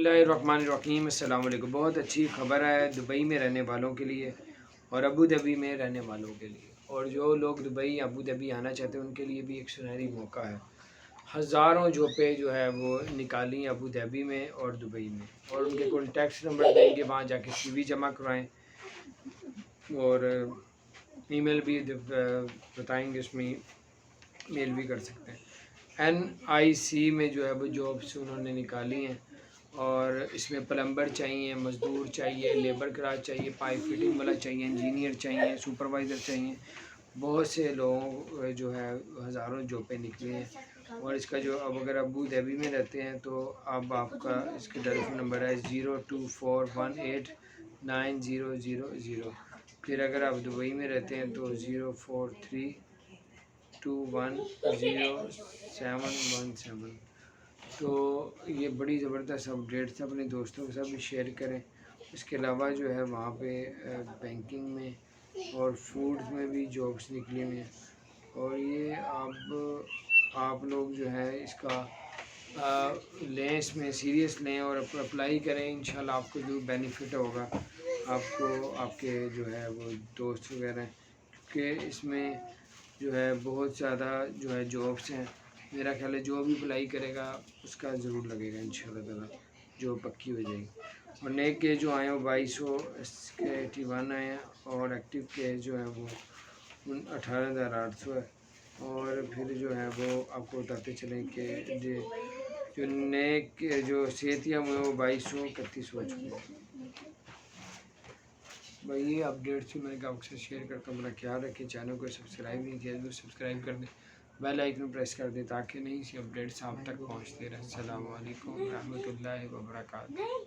बिस्मिल्लाहिर्रहमानिर्रहीम। अस्सलाम वालेकुम। बहुत अच्छी खबर है दुबई में रहने वालों के लिए और अबू धाबी में रहने वालों के लिए, और जो लोग दुबई अबू धाबी आना चाहते हैं उनके लिए भी एक सुनहरी मौका है। हज़ारों जॉबें जो है वो निकाली अबू धाबी में और दुबई में, और उनके कॉन्टैक्ट नंबर देंगे, वहाँ जाके CV जमा करवाएँ और ईमेल भी बताएंगे, उसमें मेल भी कर सकते हैं। NIC में जो है वो जॉब्स उन्होंने निकाली हैं, और इसमें प्लम्बर चाहिए, मज़दूर चाहिए, लेबर क्रास चाहिए, पाइप फिटिंग वाला चाहिए, इंजीनियर चाहिए, सुपरवाइज़र चाहिए। बहुत से लोगों जो है हज़ारों जॉबें निकली हैं। और इसका जो अब अगर अबू धाबी में रहते हैं तो अब आपका इसका टेलीफोन नंबर है 0241890000। फिर अगर आप दुबई में रहते हैं तो 0432100717। तो ये बड़ी ज़बरदस्त अपडेट है, अपने दोस्तों के साथ भी शेयर करें। इसके अलावा जो है वहाँ पे बैंकिंग में और फूड्स में भी जॉब्स निकली हुई हैं, और ये आप लोग जो है इसका लें, इसमें सीरियस लें और अप्लाई करें। इंशाल्लाह आपको जो बेनिफिट होगा, आपको आपके जो है वो दोस्त वगैरह, क्योंकि इसमें जो है बहुत ज़्यादा जो है जॉब्स हैं। मेरा ख्याल है जो भी अप्लाई करेगा उसका ज़रूर लगेगा इंशाल्लाह ताला, जो पक्की हो जाएगी। और नए केस जो आए हैं वो 2281 आए हैं, और एक्टिव केस जो है वो 18,800 है। और फिर जो है वो आपको बताते चलें कि जो नए के जो सेहतियाँ हुए वो 2231 हो चुके हैं। भाई ये अपडेट थी, मैंने कहा आपसे शेयर करता हूँ। मेरा ख्याल रखें, चैनल को सब्सक्राइब नहीं किया तो सब्सक्राइब कर दें, बेल आइकन प्रेस कर दें ताकि नई सी अपडेट्स आप तक पहुँचते रहें। अस्सलाम वालेकुम रहमतुल्लाहि व बरकातुहू।